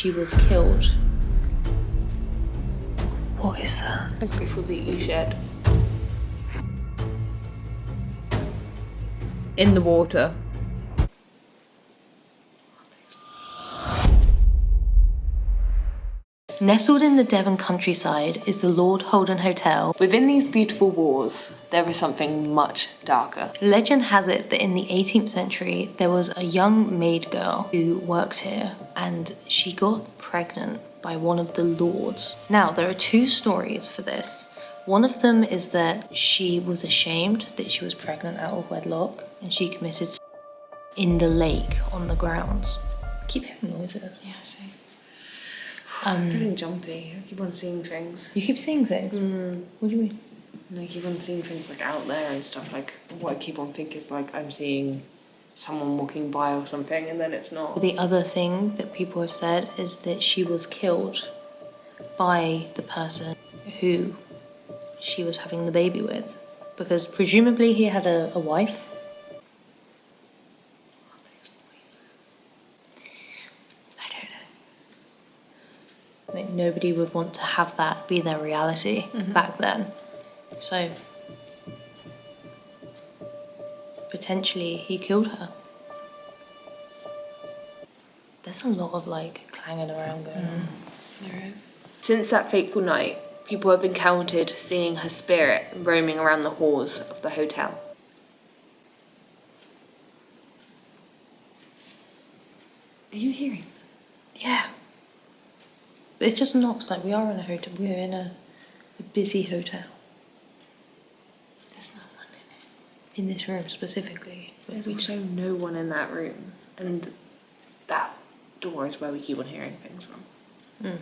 She was killed. What is that? I'm grateful that you shared. In the water. Nestled in the Devon countryside is the Lord Holden Hotel. Within these beautiful walls, there is something much darker. Legend has it that in the 18th century, there was a young maid girl who worked here and she got pregnant by one of the lords. Now, there are two stories for this. One of them is that she was ashamed that she was pregnant out of wedlock and she committed in the lake on the grounds. I keep hearing noises. Yeah, same. I'm feeling jumpy. I keep on seeing things. You keep seeing things? What do you mean? No, I keep on seeing things like out there and stuff. Like what I keep on thinking is like I'm seeing someone walking by or something, and then it's not. The other thing that people have said is that she was killed by the person who she was having the baby with, because presumably he had a wife. Like, nobody would want to have that be their reality back then. So, potentially he killed her. There's a lot of like clanging around going on. There is. Since that fateful night, people have encountered seeing her spirit roaming around the halls of the hotel. Are you hearing? Yeah. But it's just not like we are in a hotel. We're in a busy hotel. There's no one in it. In this room specifically. There's also no one in that room. And that door is where we keep on hearing things from.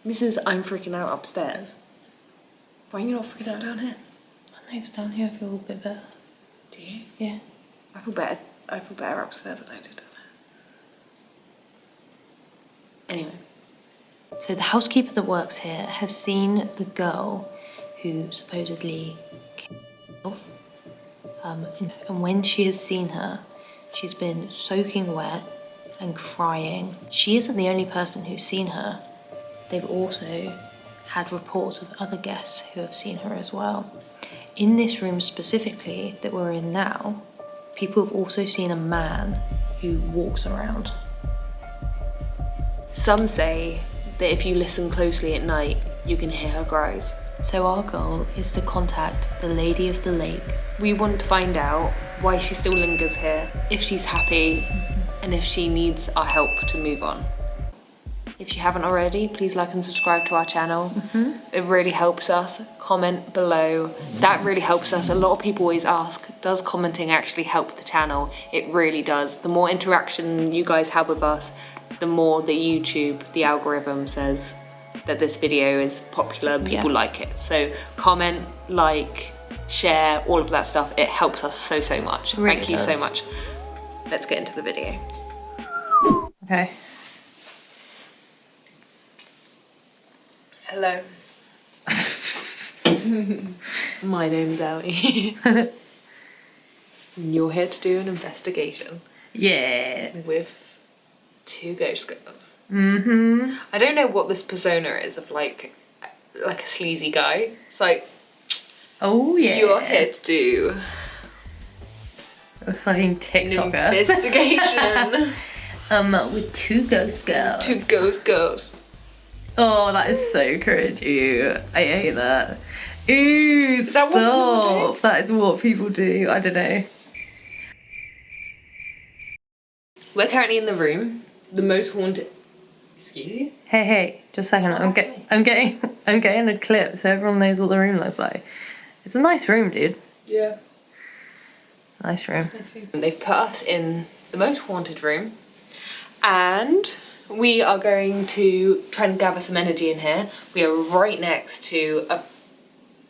This is I'm freaking out upstairs. Why are you not freaking out down here? I know, because down here I feel a bit better. Do you? Yeah. I feel better upstairs than I do down there. Anyway. So the housekeeper that works here has seen the girl who supposedly killed herself. And when she has seen her, she's been soaking wet and crying. She isn't the only person who's seen her. They've also had reports of other guests who have seen her as well. In this room specifically that we're in now, people have also seen a man who walks around. Some say that if you listen closely at night, you can hear her cries. So our goal is to contact the Lady of the Lake. We want to find out why she still lingers here, if she's happy, and if she needs our help to move on. If you haven't already, please like and subscribe to our channel. It really helps us. Comment below. That really helps us. A lot of people always ask, does commenting actually help the channel? It really does. The more interaction you guys have with us, the more that YouTube, the algorithm says that this video is popular, people like it. So comment, like, share, all of that stuff. It helps us so much. Really Thank you does. so much. Let's get into the video. Okay. Hello. My name's Ellie. And you're here to do an investigation. Yeah. With two ghost girls. I don't know what this persona is of like a sleazy guy. It's like, Oh yeah. you're here to do A fucking an TikToker. investigation. With two ghost girls. Two ghost girls. Oh, that is so cringy. I hate that. Ooh, Is that what people do? That is what people do. I don't know. We're currently in the room, the most haunted. Excuse you? Hey, just a second. I'm getting a clip so everyone knows what the room looks like. It's a nice room, dude. Yeah. Nice room. They've put us in the most haunted room, and we are going to try and gather some energy in here. We are right next to a,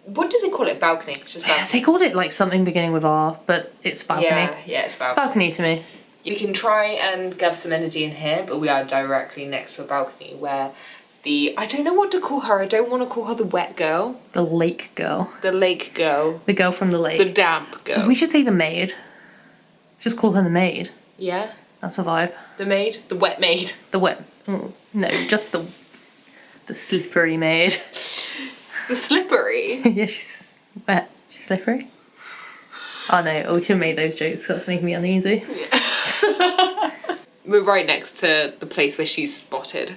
what do they call it? Balcony? It's just balcony. They called it like something beginning with R, but it's balcony. Yeah, it's balcony. Balcony to me. We can try and gather some energy in here, but we are directly next to a balcony where I don't know what to call her. I don't want to call her the wet girl. The lake girl. The lake girl. The girl from the lake. The damp girl. We should say the maid. Just call her the maid. Yeah? That's a vibe. The maid? The wet maid. The wet... no, just the slippery maid. The slippery? Yeah, she's wet. She's slippery. Oh no, we should have made those jokes, that's making me uneasy. Yeah. We're right next to the place where she's spotted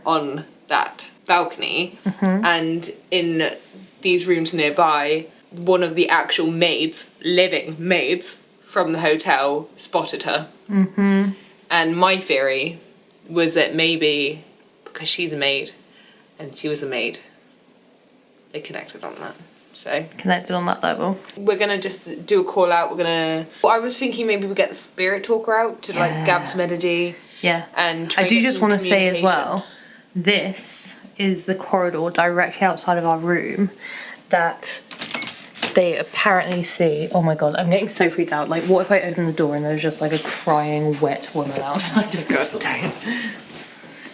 on that balcony. And in these rooms nearby, one of the actual maids, living maids from the hotel, spotted her. And my theory was that maybe because she's a maid and she was a maid, they connected on that. So Connected on that level. we're gonna just do a call out. I was thinking maybe we get the spirit talker out to like gather some energy. Yeah. And I do just want to say as communication. well, this is the corridor directly outside of our room that they apparently see. Oh my god, I'm getting so freaked out. Like, what if I open the door and there's just like a crying wet woman outside of the door?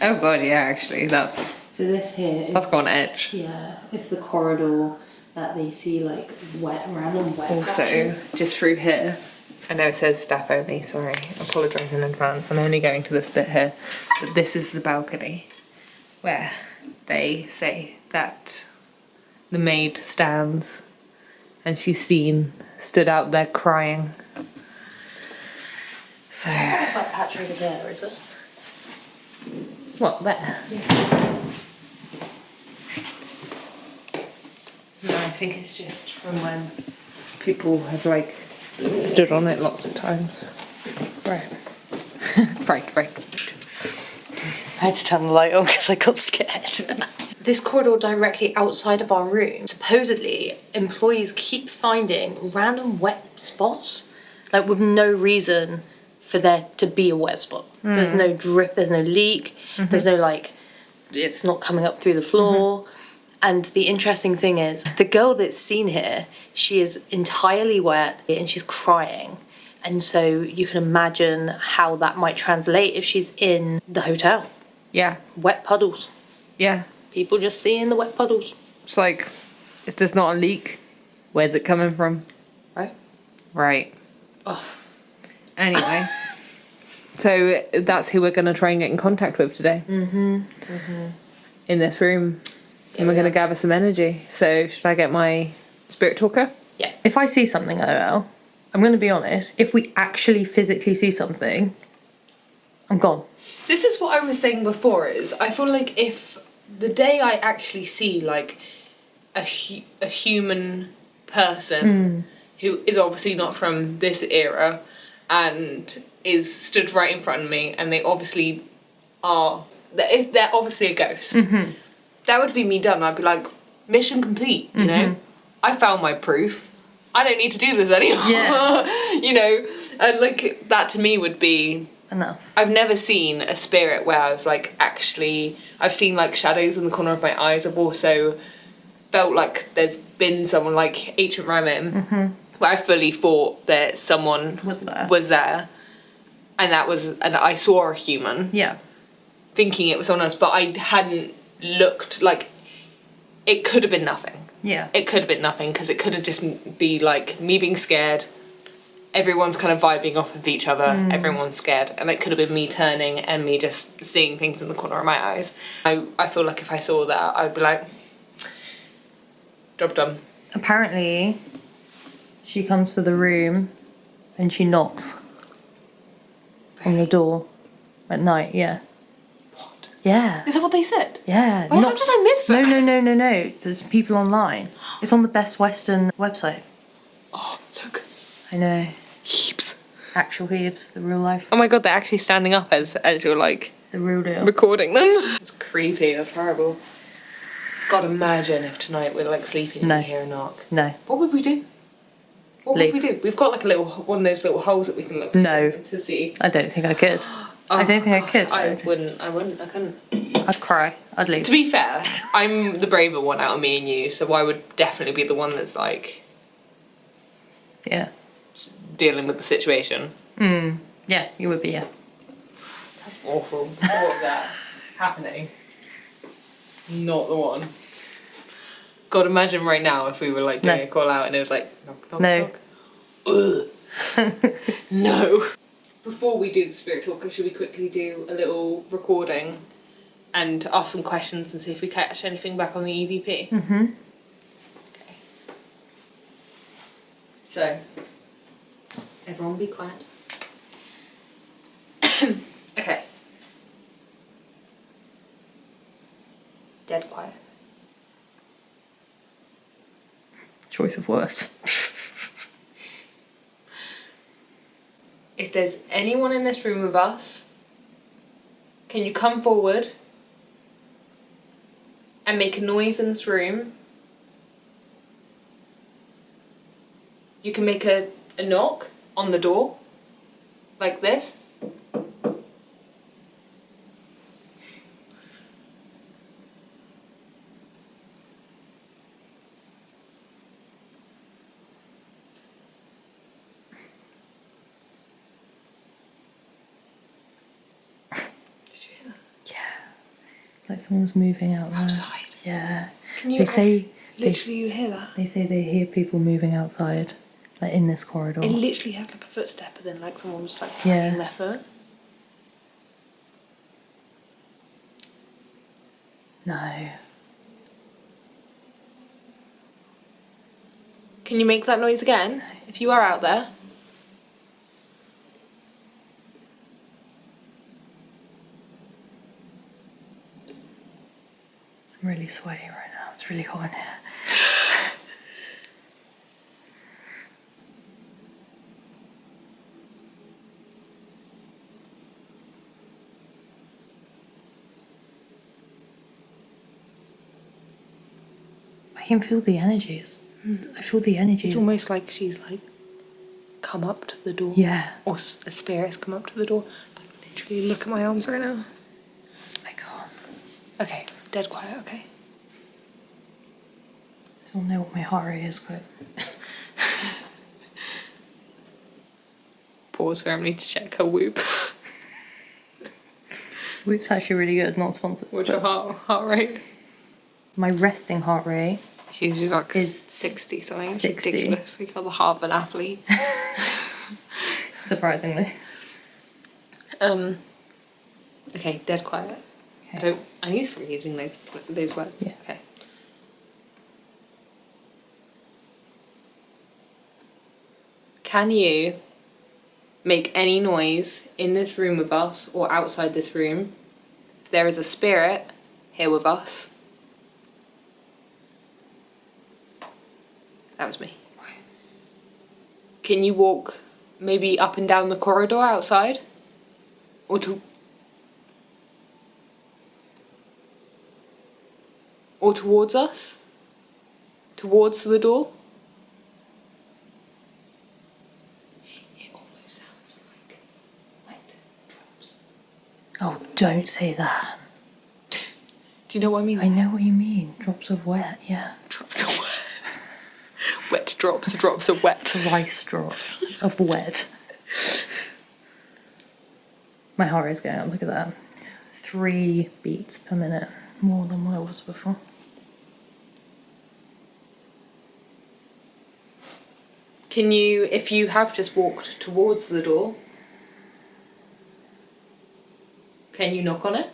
Oh god, yeah, actually, that's So this here is... that's got an edge. Yeah, it's the corridor that they see like random wet Also, patches. just through here, I know it says staff only, sorry, I apologise in advance, I'm only going to this bit here, but this is the balcony where they say that the maid stands and she's stood out there crying. So, It's not a wet patch over there, is it? what, there? Yeah. No, I think it's just from when people have like stood on it lots of times. Right. Right. I had to turn the light on because I got scared. This corridor directly outside of our room, supposedly employees keep finding random wet spots, like with no reason for there to be a wet spot. There's no drip, there's no leak, there's no like, it's not coming up through the floor. And the interesting thing is, the girl that's seen here, she is entirely wet and she's crying. And so you can imagine how that might translate if she's in the hotel. Yeah. Wet puddles. Yeah. People just seeing the wet puddles. It's like, if there's not a leak, where's it coming from? Right? Right. Oh. Anyway. So that's who we're going to try and get in contact with today. In this room. And we're going to gather some energy. So should I get my spirit talker? Yeah. If I see something, OL, I'm going to be honest, if we actually physically see something, I'm gone. This is what I was saying before, is I feel like if the day I actually see like a human person who is obviously not from this era and is stood right in front of me and they obviously are, they're obviously a ghost, that would be me done. I'd be like, mission complete, you know? I found my proof. I don't need to do this anymore. Yeah. You know? And like, that to me would be... Enough. I've never seen a spirit where I've like actually... I've seen like shadows in the corner of my eyes. I've also felt like there's been someone like Ancient Ramen where I fully thought that someone was there. And I saw a human. Yeah. Thinking it was on us, but I hadn't looked, like, it could have been nothing. Yeah. It could have been nothing, because it could have just be like me being scared, everyone's kind of vibing off of each other, everyone's scared, and it could have been me turning and me just seeing things in the corner of my eyes. I feel like if I saw that, I'd be like, job done. Apparently, she comes to the room and she knocks on the door at night, yeah. What? Yeah. Is that what they said? Yeah. Why, how did I miss that? No. There's people online. It's on the Best Western website. Oh, look. I know. Heaps. Actual heaps, the real life. Oh my god, they're actually standing up as you're like... The real deal. recording them. It's creepy, that's horrible. God, imagine if tonight we're like sleeping and we hear a knock. No. What would we do? What Leave. would we do? We've got like one of those little holes that we can look No. through to see. I don't think I could. I don't think I could. I couldn't. I'd cry. I'd leave. To be fair, I'm the braver one out of me and you, so I would definitely be the one that's like Yeah. dealing with the situation. Yeah, you would be, yeah. That's awful. The thought of that happening. Not the one. God, imagine right now if we were like doing a call out and it was like knock, knock, No. knock. Ugh. No. before we do the spirit talker, should we quickly do a little recording and ask some questions and see if we catch anything back on the EVP? Mm-hmm. Okay. So, everyone be quiet. Okay. Dead quiet. Choice of words. If there's anyone in this room with us, can you come forward and make a noise in this room? You can make a knock on the door, like this. Like someone's moving out there. Outside. Yeah. Can you literally you hear that? They say they hear people moving outside, like in this corridor. It literally had like a footstep, and then like someone was like dragging their foot. No. Can you make that noise again? If you are out there. I'm really sweaty right now. It's really hot in here. I can feel the energies. I feel the energies. It's almost like she's like come up to the door. Yeah. Or a spirit's come up to the door. Like literally look at my arms right now. I can't. Okay, dead quiet, okay. I don't know what my heart rate is, but... Pause for Emily to check her whoop. Whoop's actually really good, not sponsored. What's your heart rate? My resting heart rate It's usually like is 60 something. It's 60. ridiculous. We got the heart of an athlete. Surprisingly. Okay, dead quiet. Okay. I need to start using those words. Yeah. Okay. Can you make any noise in this room with us or outside this room if there is a spirit here with us? That was me. Can you walk maybe up and down the corridor outside? Or towards us? Towards the door? It almost sounds like wet drops. Oh, don't say that. Do you know what I mean? I know what you mean. Drops of wet, yeah. Drops of wet. Wet drops of wet. Rice drops of wet. My heart rate's going up, look at that. 3 beats per minute, more than what it was before. Can you, if you have just walked towards the door, can you knock on it?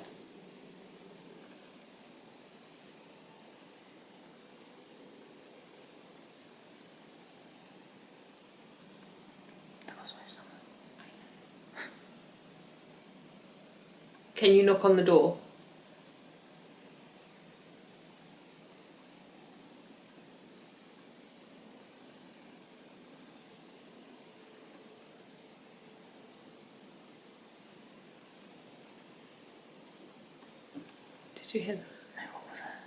That was my stomach. Can you knock on the door? Did you hear that? No, what was that?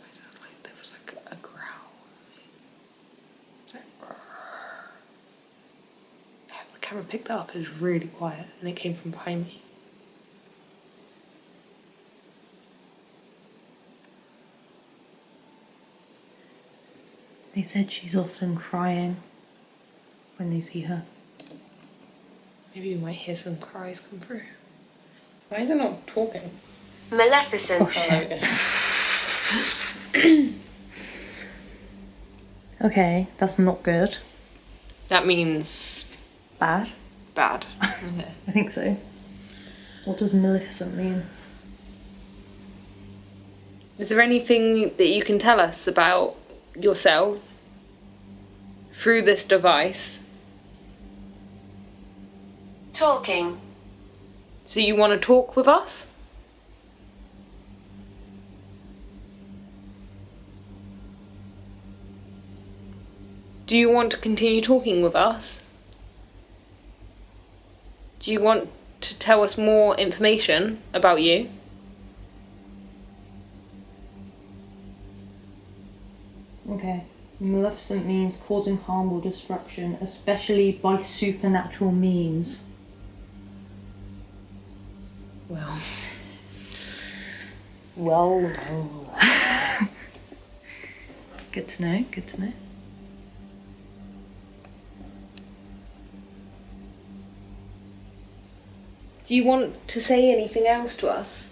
It sounded like there was like a growl. It's like, yeah, the camera picked that up. It was really quiet and it came from behind me. They said she's often crying when they see her. Maybe you might hear some cries come through. Why is it not talking? Maleficent. Oh shit. Okay, that's not good. That means Bad? bad. Okay. I think so. What does maleficent mean? Is there anything that you can tell us about yourself through this device? Talking. So you want to talk with us? Do you want to continue talking with us? Do you want to tell us more information about you? Okay. Maleficent means causing harm or destruction, especially by supernatural means. Well. Well. Good to know, good to know. Do you want to say anything else to us?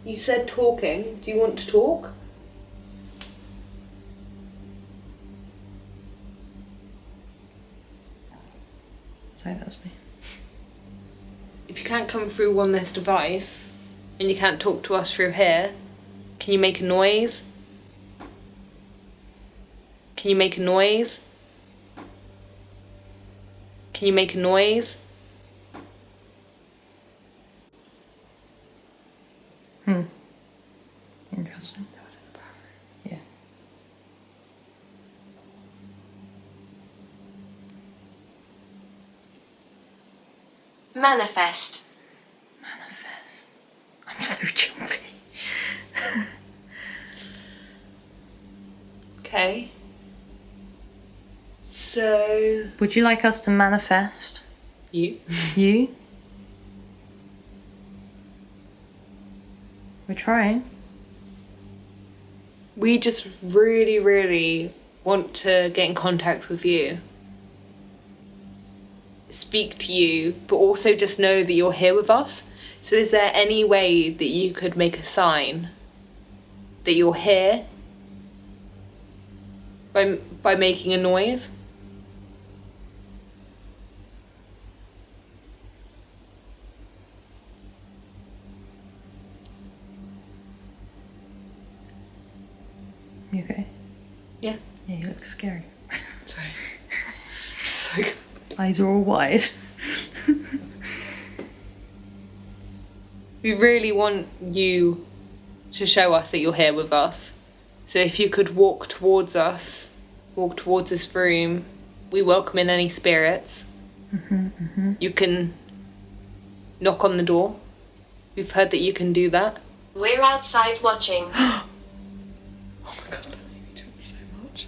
You said talking. Do you want to talk? Sorry, that was me. If you can't come through on this device and you can't talk to us through here, can you make a noise? Can you make a noise? Can you make a noise? Interesting. That was in the bathroom. Yeah. Manifest. Manifest. I'm so jumpy. Okay. So... Would you like us to manifest You? you? We're trying. We just really, really want to get in contact with you. Speak to you, but also just know that you're here with us. So is there any way that you could make a sign that you're here by making a noise? You okay? Yeah. Yeah, you look scary. Sorry. So good. Eyes are all wide. We really want you to show us that you're here with us. So if you could walk towards us, walk towards this room, we welcome in any spirits. You can knock on the door. We've heard that you can do that. We're outside watching. Oh my god, you told me so much.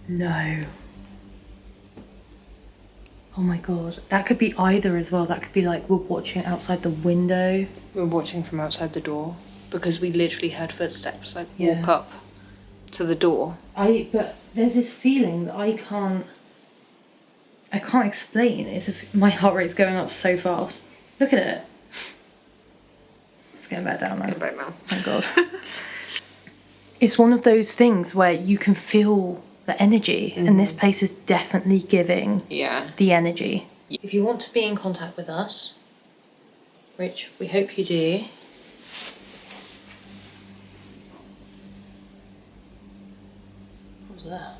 No. Oh my god. That could be either as well. That could be like we're watching outside the window. We're watching from outside the door because we literally heard footsteps like Yeah. walk up to the door. But there's this feeling that I can't explain. My heart rate's going up so fast. Look at it. It's getting back down now. Go back now. Thank God. It's one of those things where you can feel the energy, and this place is definitely giving Yeah. the energy. If you want to be in contact with us, which we hope you do, what was that?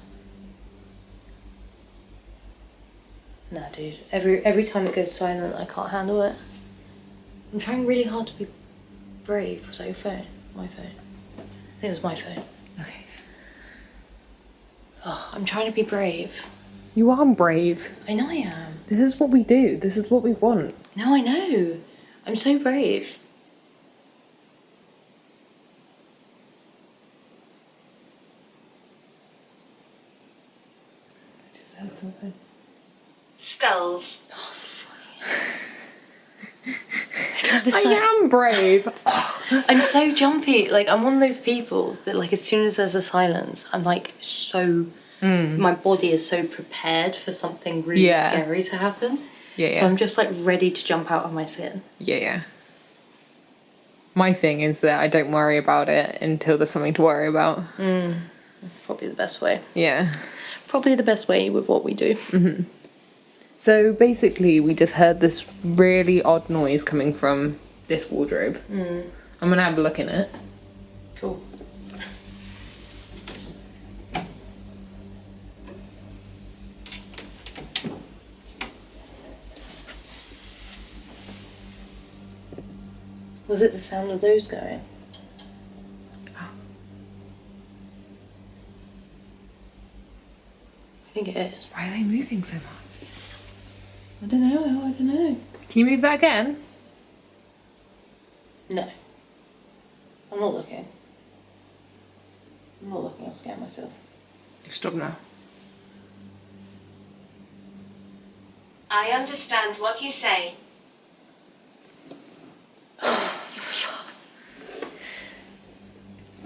Nah, dude. Every time it goes silent, I can't handle it. I'm trying really hard to be brave. Was that your phone? My phone. I think it was my phone. Okay. Oh, I'm trying to be brave. You are brave. I know I am. This is what we do. This is what we want. No, I know. I'm so brave. I just heard something. Skulls. Oh, fuck. It's like the I am brave. I'm so jumpy. Like, I'm one of those people that, like, as soon as there's a silence, I'm like so. My body is so prepared for something really Yeah. scary to happen. Yeah, So I'm just like ready to jump out of my skin. Yeah. My thing is that I don't worry about it until there's something to worry about. Probably the best way. Yeah. probably the best way with what we do. So basically, we just heard this really odd noise coming from this wardrobe. I'm gonna have a look in it. Cool. Was it the sound of those going? I think it is. Why are they moving so much? I don't know. Can you move that again? No. I'm not looking. I'll scare myself. Stop now. I understand what you say.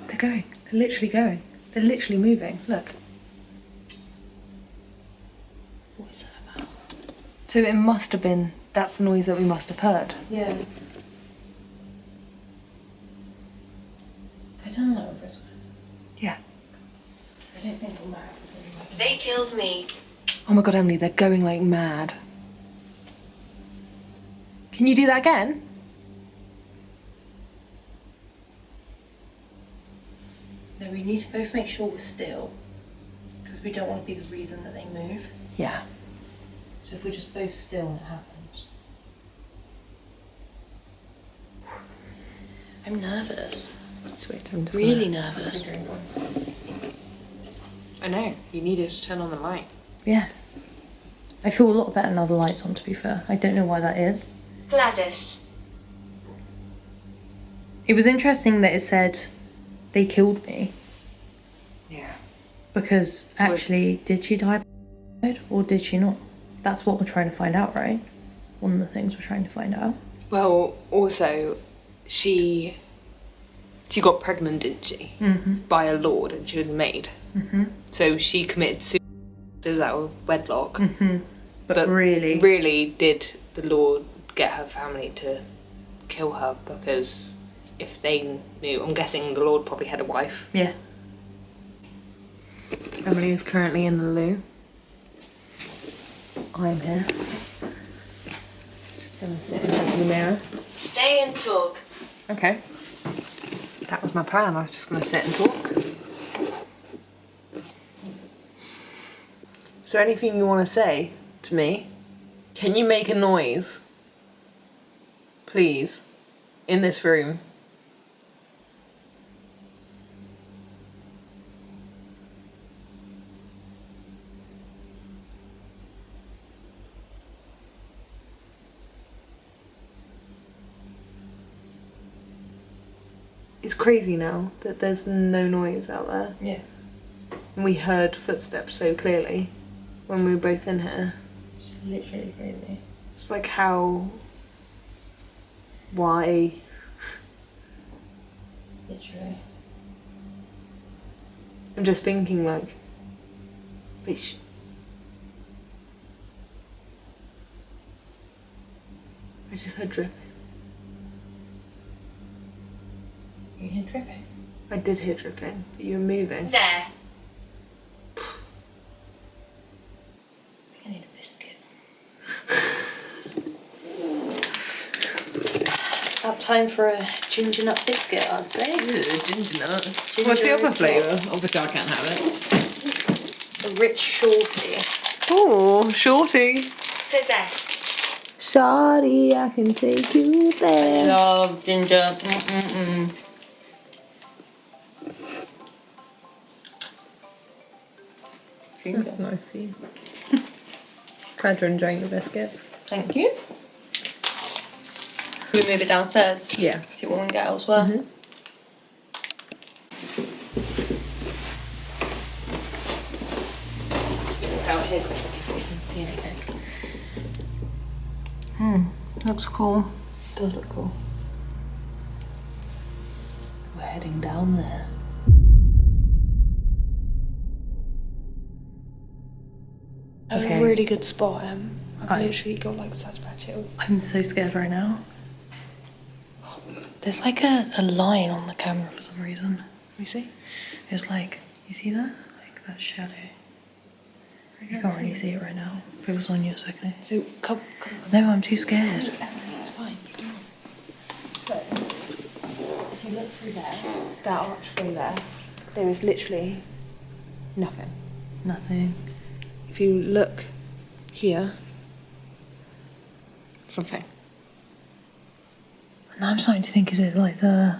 They're going. They're literally going. They're literally moving. Look. What is that about? So it must have been, that's the noise that we must have heard. Yeah. I don't know if it's. Yeah. I don't think I'm back. They killed me. Oh my god, Emily, they're going like mad. Can you do that again? No, we need to both make sure we're still. Because we don't want to be the reason that they move. Yeah. So if we're just both still and it happens. I'm nervous. Sweet, I'm just Really nervous. I know, you needed to turn on the light. Yeah. I feel a lot better now the light's on, to be fair. I don't know why that is. Gladys. It was interesting that it said they killed me. Yeah. Because actually, did she die or did she not? That's what we're trying to find out, right? One of the things we're trying to find out. Well, also, she got pregnant, didn't she? By a lord, and she was a maid. So she committed suicide. It was out of wedlock. But really? Really did the lord get her family to kill her, because if they knew, I'm guessing the lord probably had a wife. Yeah. Emily is currently in the loo. I'm here. Just gonna sit in front of the mirror. Stay and talk. Okay. That was my plan. I was just gonna sit and talk. Is there anything you want to say to me? Can you make a noise? Please. In this room. It's crazy now that there's no noise out there. Yeah. And we heard footsteps so clearly when we were both in here. It's literally crazy. It's like how... Why? Literally. I'm just thinking like... Bitch. I just heard dripping. You hear dripping? I did hear dripping, but you were moving. There. I think I need a biscuit. About time for a ginger nut biscuit, I'd say. Ooh, ginger nut. Ginger What's the other and flavour? Obviously I can't have it. A rich shorty. Oh, shorty. Possessed. Shorty, I can take you there. Love ginger. That's nice for you. Glad you're enjoying the biscuits. Thank you. Can we move it downstairs? Yeah. See what we can get elsewhere. Look out here quick if we can see anything. Looks cool. Does look cool. We're heading down there. That's Okay. a really good spot, I've literally got like such bad chills. I'm so scared right now. There's like a line on the camera for some reason. Let me see. It's like, you see that? Like that shadow. You can't really see it right now. If it was on you a second. So come on. No, I'm too scared. It's fine. Come on. So if you look through there, that archway there is literally nothing. Nothing. If you look here, something. Now I'm starting to think, is it like the...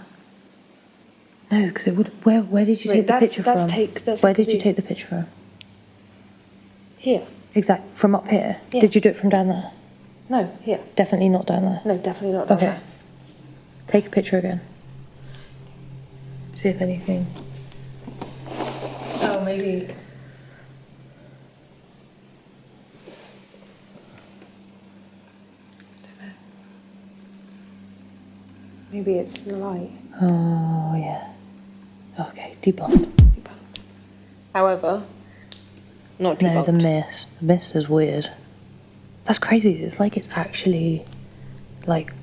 No, because it would... Where did you Wait, take the picture from? that's Where like did you view. take the picture from? Here. Exact. From up here? Yeah. Did you do it from down there? No, here. Definitely not down there. No, definitely not down Okay. there. Take a picture again. See if anything... Oh, maybe. Maybe it's the light. Oh, yeah. Okay, debunked. Debunked. However, not debunked. No, the mist. The mist is weird. That's crazy. It's like it's actually, like,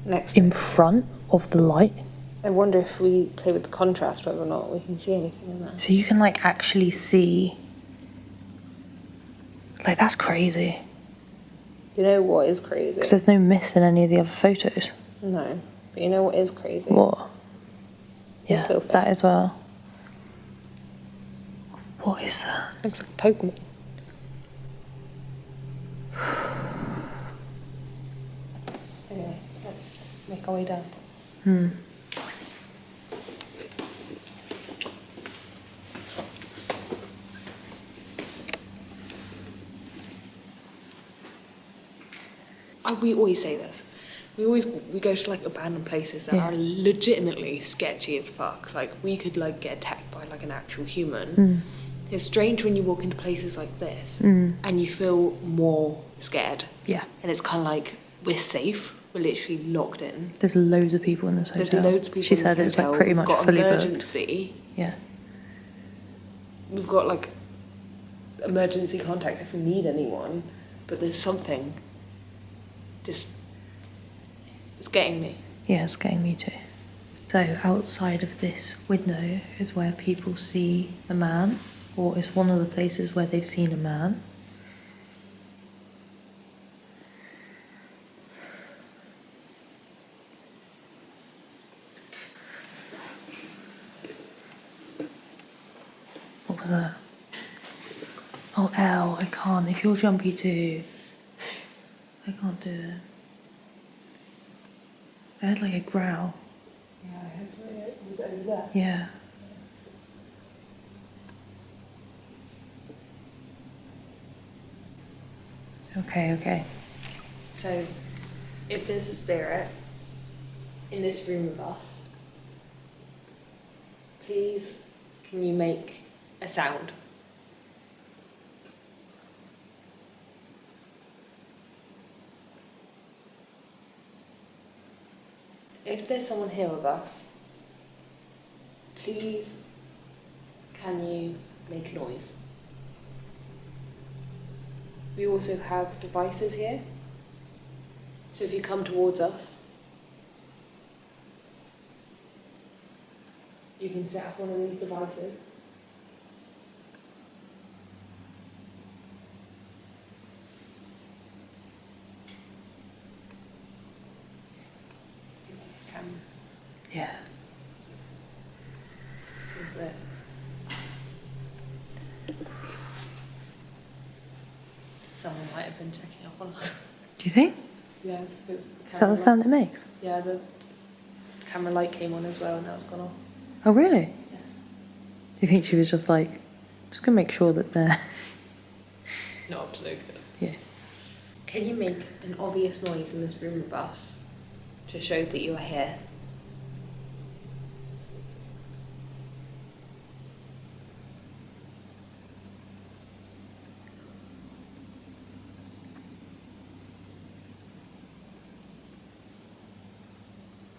Next. in front of the light. I wonder if we play with the contrast, whether or not we can see anything in there. So you can, like, actually see... Like, that's crazy. You know what is crazy? Because there's no mist in any of the other photos. No. But you know what is crazy? What? This Yeah, little thing. that as well. What is that? Looks like a Pokemon. Anyway, let's make our way down. Hmm. We always say this. We go to like abandoned places that Yeah. are legitimately sketchy as fuck. Like we could like get attacked by like an actual human. Mm. It's strange when you walk into places like this and you feel more scared. Yeah. And it's kind of like we're safe. We're literally locked in. There's loads of people in this There's hotel. loads of people She in this said it's like hotel. pretty We've much got fully emergency. booked. Yeah. We've got like emergency contact if we need anyone. But there's something just... It's getting me. Yeah, it's getting me too. So outside of this window is where people see the man, or it's one of the places where they've seen a man. What was that? Oh, L, I can't. If you're jumpy too, I can't do it. I had like a growl. Yeah, I had something. Was it over there? Yeah. Okay. So, if there's a spirit in this room with us, please can you make a sound? If there's someone here with us, please can you make noise? We also have devices here. So if you come towards us, you can set up one of these devices. This camera. Yeah. Is this. Someone might have been checking up on us. Do you think? Yeah, because Is that the sound it makes? Yeah, the camera light came on as well and now it's gone off. Oh, really? Yeah. Do you think she was just like, just gonna make sure that they're... Not up to no good. Yeah. Can you make an obvious noise in this room with us to show that you are here?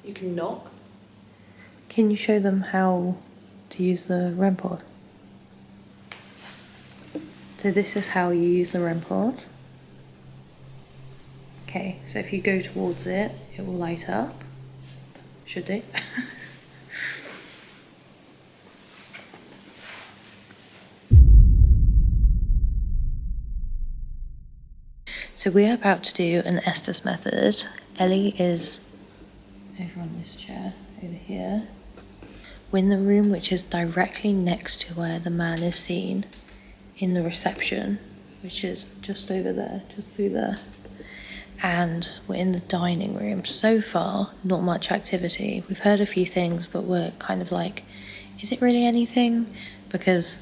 You can knock. Can you show them how to use the REM pod? So this is how you use the REM pod. Okay, so if you go towards it, it will light up. Should do. So we are about to do an Estes method. Ellie is over on this chair, over here. We're in the room which is directly next to where the man is seen in the reception, which is just over there, just through there. And we're in the dining room. So far, not much activity. We've heard a few things, but we're kind of like, is it really anything? Because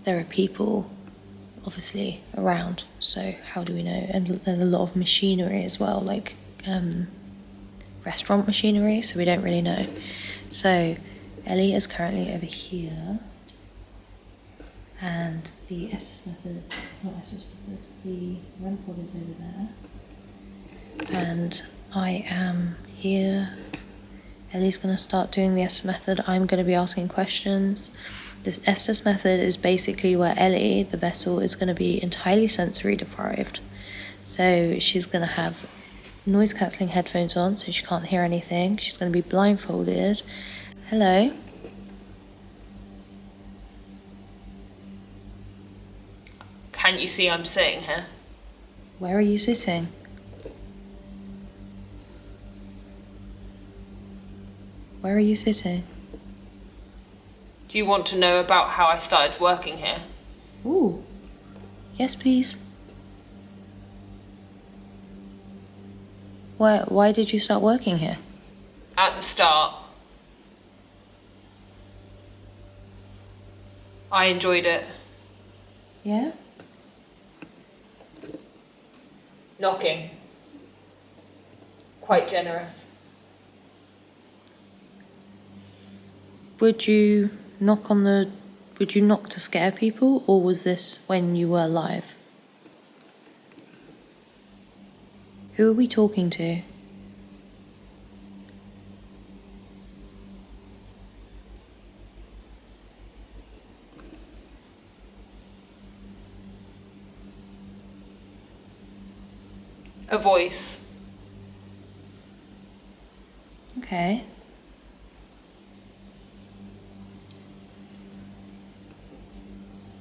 there are people obviously around, so how do we know? And there's a lot of machinery as well, like restaurant machinery, so we don't really know. So Ellie is currently over here, and the Estes method, the REM pod is over there, and I am here. Ellie's going to start doing the Estes method. I'm going to be asking questions. This Estes method is basically where Ellie, the vessel, is going to be entirely sensory deprived. So she's going to have noise cancelling headphones on so she can't hear anything. She's going to be blindfolded. Hello. Can't you see I'm sitting here? Where are you sitting? Where are you sitting? Do you want to know about how I started working here? Ooh. Yes, please. Why did you start working here? At the start, I enjoyed it. Yeah? Knocking. Quite generous. Would you knock to scare people, or was this when you were alive? Who are we talking to? A voice. Okay.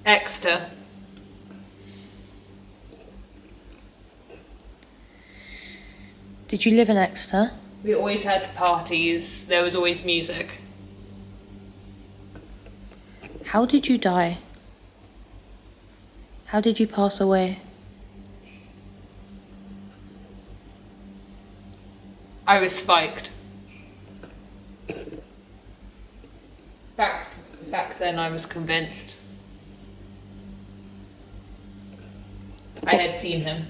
Exeter. Did you live in Exeter? We always had parties. There was always music. How did you die? How did you pass away? I was spiked. Back then I was convinced. I had seen him.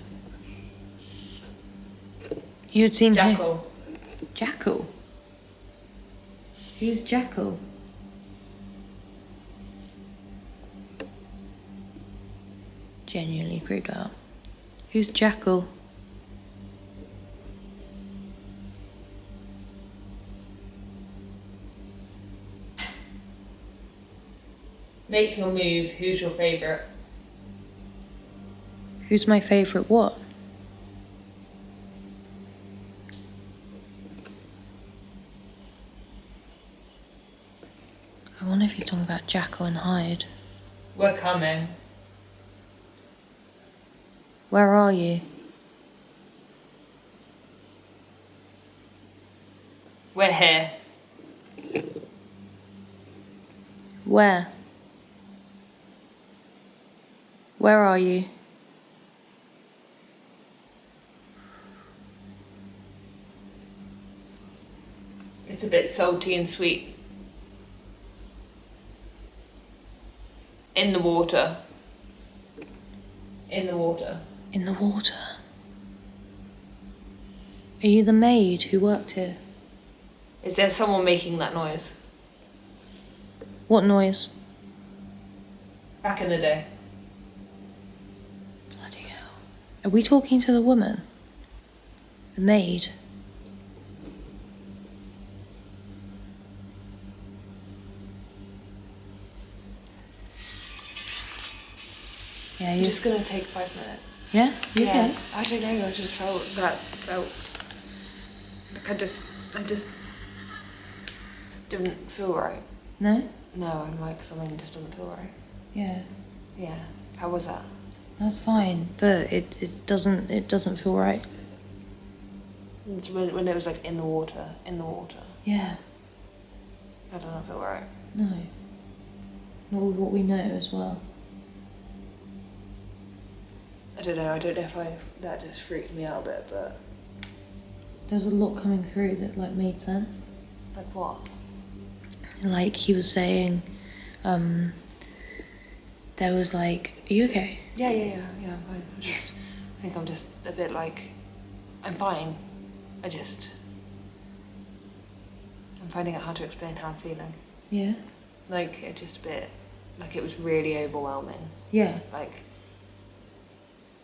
You'd seen who? Jackal. Jackal? Who's Jackal? Genuinely creeped out. Who's Jackal? Make your move. Who's your favourite? Who's my favourite what? I wonder if he's talking about Jackal and Hyde. We're coming. Where are you? We're here. Where? Where are you? It's a bit salty and sweet. In the water. In the water. In the water. Are you the maid who worked here? Is there someone making that noise? What noise? Back in the day. Bloody hell. Are we talking to the woman? The maid? Yeah, I'm you just gonna take 5 minutes. Yeah? You okay? I don't know, I just felt like I just didn't feel right. No? No, I'm like something just doesn't feel right. Yeah. Yeah. How was that? That's fine, but it doesn't feel right. It's when it was like in the water. Yeah. That doesn't feel right. No. Not with what we know as well. I don't know if that just freaked me out a bit, but... There was a lot coming through that like made sense. Like what? Like he was saying, there was like, are you okay? Yeah, I'm fine. I think I'm just a bit like, I'm fine. I'm finding it hard to explain how I'm feeling. Yeah. Like, it just a bit, like it was really overwhelming. Yeah. Like,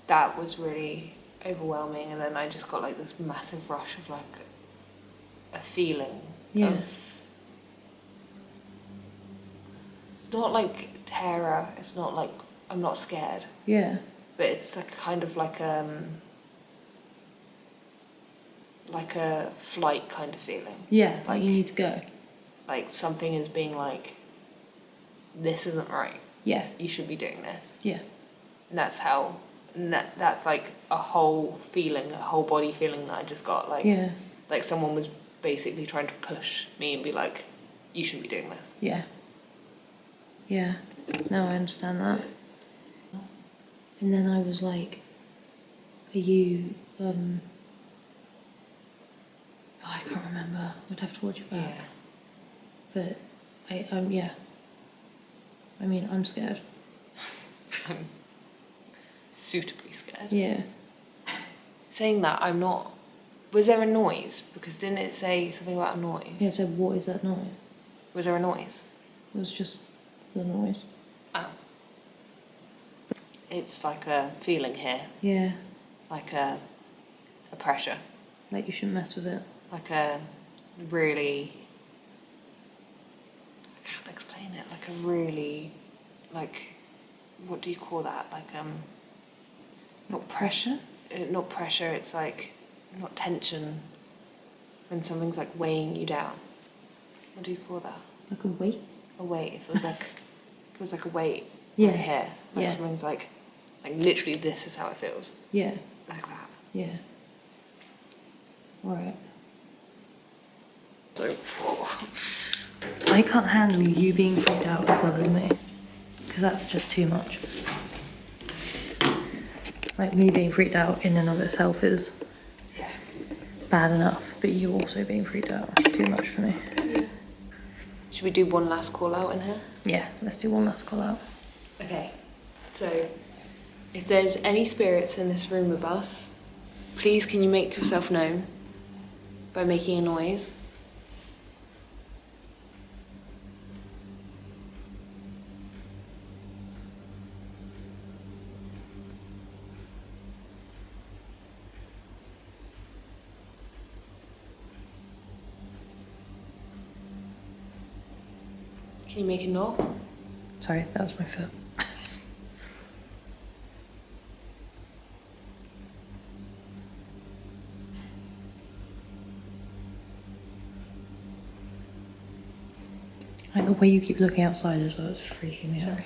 that was really overwhelming, and then I just got like this massive rush of like a feeling of... It's not like terror, it's not like I'm not scared. Yeah. But it's like kind of like a flight kind of feeling. Yeah, Like you need to go. Like something is being like, this isn't right. Yeah. You should be doing this. Yeah. And that's like a whole feeling, a whole body feeling that I just got. Like, like someone was basically trying to push me and be like, you shouldn't be doing this. Yeah. Yeah. No, I understand that. And then I was like, are you, oh, I can't remember. I'd have to watch it back. Yeah. But yeah. I mean, I'm scared. I'm suitably scared. Yeah. Saying that, I'm not... Was there a noise? Because didn't it say something about a noise? Yeah, so what is that noise? Was there a noise? It was just the noise. Oh. It's like a feeling here. Yeah. Like a pressure. Like you shouldn't mess with it. Like a really... I can't explain it. Like a really... Like... What do you call that? Like, not pressure? Not pressure, it's like... Not tension. When something's like weighing you down. What do you call that? Like a weight? A weight. It feels like a weight. Yeah. Right here. Like Yeah. something's like literally this is how it feels. Yeah. Like that. Yeah. Alright. So... I can't handle you being freaked out as well as me. Because that's just too much. Like me being freaked out in and of itself is bad enough, but you also being freaked out is too much for me. Yeah. Should we do one last call out in here? Yeah, let's do one last call out. Okay. So, if there's any spirits in this room with us, please can you make yourself known by making a noise. Can you make a knock? Sorry, that was my foot. Like the way you keep looking outside as well, it's freaking me out. Sorry.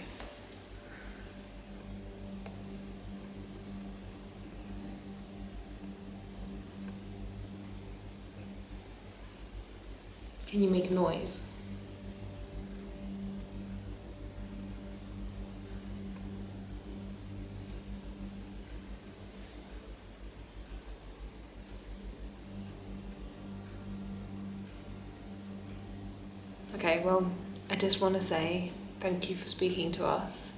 Can you make a noise? Okay, well, I just want to say thank you for speaking to us,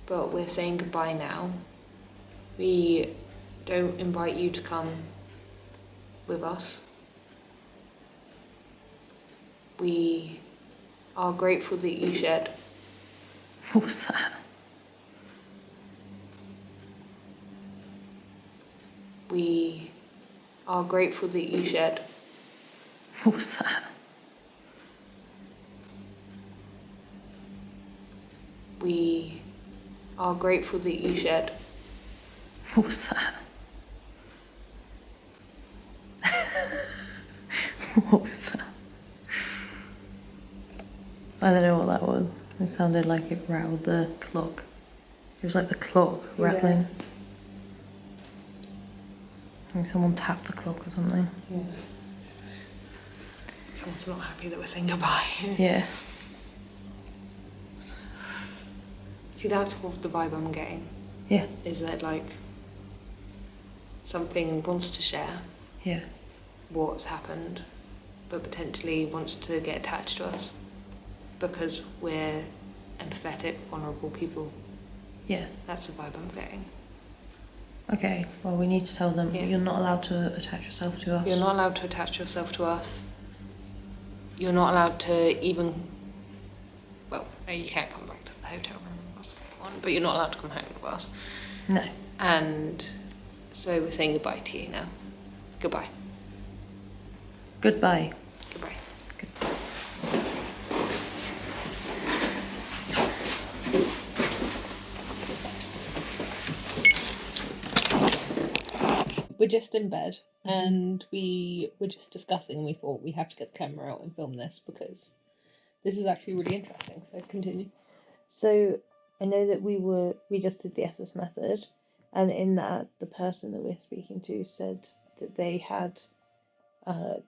but we're saying goodbye now. We don't invite you to come with us. We are grateful that you shared. What was that? We are grateful that you shared. What was that? We are grateful that you shared. What was that? What was that? I don't know what that was. It sounded like it rattled the clock. It was like the clock rattling. I think someone tapped the clock or something. Yeah. Someone's not happy that we're saying goodbye. Yeah. See, that's what the vibe I'm getting. Yeah. Is that like something wants to share Yeah. what's happened, but potentially wants to get attached to us because we're empathetic, vulnerable people. Yeah. That's the vibe I'm getting. Okay, well, we need to tell them Yeah. you're not allowed to attach yourself to us. You're not allowed to attach yourself to us. You're not allowed to even, well, no, you can't come back to the hotel room with us, but you're not allowed to come home with us. No. And so we're saying goodbye to you now. Goodbye. Goodbye. Goodbye. We're just in bed and we were just discussing and we thought we have to get the camera out and film this because this is actually really interesting. So continue. So I know that we just did the Estes method, and in that the person that we're speaking to said that they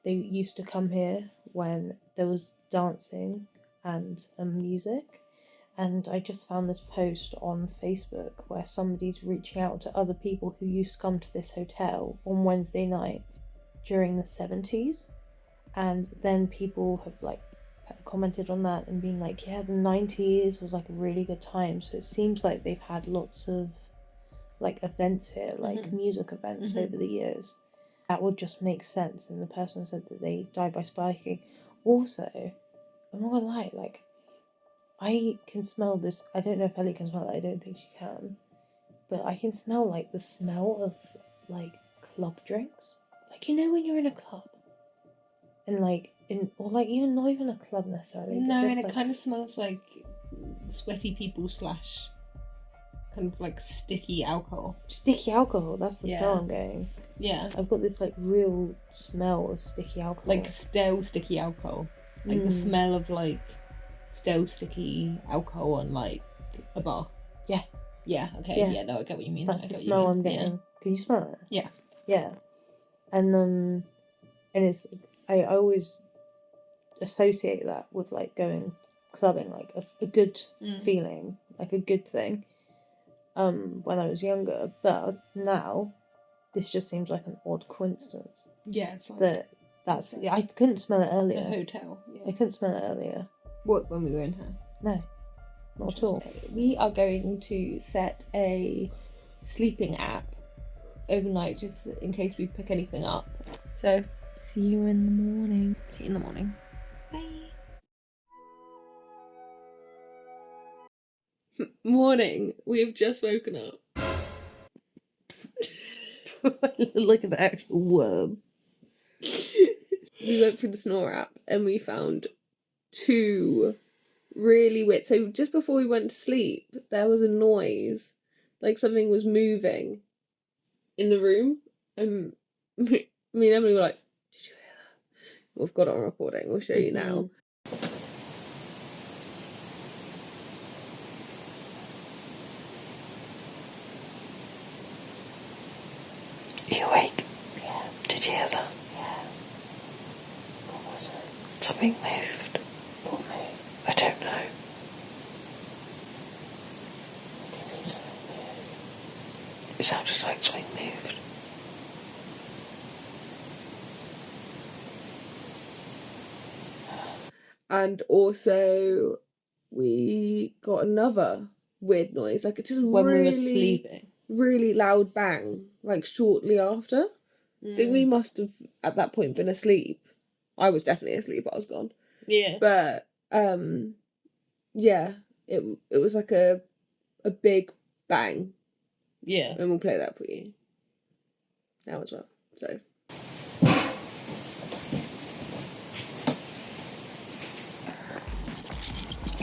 used to come here when there was dancing and music. And I just found this post on Facebook where somebody's reaching out to other people who used to come to this hotel on Wednesday nights during the 70s. And then people have like commented on that and been like, yeah, the 90s was like a really good time. So it seems like they've had lots of like events here, like music events over the years. That would just make sense. And the person said that they died by spiking. Also, I'm not gonna lie, like, I can smell this. I don't know if Ellie can smell it. I don't think she can. But I can smell, like, the smell of, like, club drinks. Like, you know when you're in a club? And, like, or, like, even not even a club necessarily. No, just, and it like, kind of smells like sweaty people / kind of like sticky alcohol. sticky alcohol. That's the Yeah. smell I'm getting. Yeah. I've got this, like, real smell of sticky alcohol. Like stale sticky alcohol. Like the smell of like stale sticky alcohol on like a bar. Yeah. Yeah, okay. Yeah. Yeah, no, I get what you mean. That's I the get what you smell mean. I'm getting. Yeah. Can you smell it? Yeah. Yeah. And it's, I always associate that with like going clubbing, like a good feeling, like a good thing, when I was younger. But now this just seems like an odd coincidence Yeah, it's like I couldn't smell it a earlier. hotel. Yeah. I couldn't smell it earlier. What, when we were in here? No, not at all. We are going to set a sleeping app overnight just in case we pick anything up. So, see you in the morning. See you in the morning. Bye. Morning. We have just woken up. Look at the actual worm. We went through the snore app and we found 2 really weird. So just before we went to sleep, there was a noise, like something was moving in the room. And me and Emily were like, "Did you hear that?" We've got it on recording. We'll show you now. Are you awake? Yeah. Did you hear that? Yeah. What was it? Something moved. What moved? I don't know. What do you mean something moved? It sounded like something moved. And also, we got another weird noise, like it just When really, we were sleeping. really loud bang, like shortly after. I think we must have at that point been asleep. I was definitely asleep. I was gone. Yeah. But yeah, it was like a big bang, Yeah. and we'll play that for you now as well. So.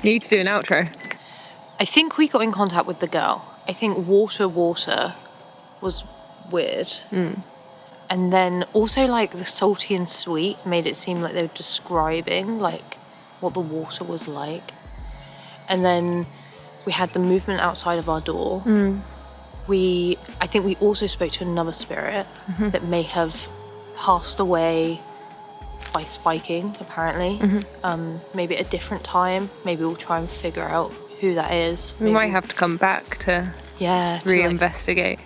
Need to do an outro. I think we got in contact with the girl. I think water was weird. And then also like the salty and sweet made it seem like they were describing like what the water was like. And then We had the movement outside of our door. I think we also spoke to another spirit that may have passed away by spiking, apparently. Maybe at a different time. Maybe we'll try and figure out who that is. We might have to come back to reinvestigate.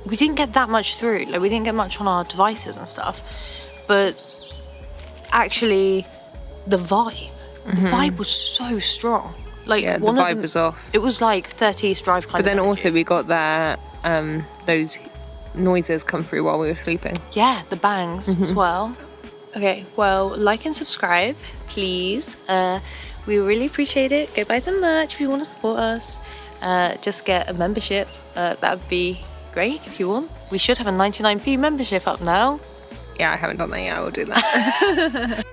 We didn't get that much through. Like, we didn't get much on our devices and stuff. But actually, the vibe was so strong. Like, Yeah, the vibe was off. It was like 30 East Drive kind of But then energy. also we got that those noises come through while we were sleeping. Yeah, the bangs as well. Okay, well, like and subscribe, please. We really appreciate it. Go buy some merch if you want to support us. Just get a membership. That would be great if you want. We should have a 99p membership up now. Yeah, I haven't done that yet. I will do that.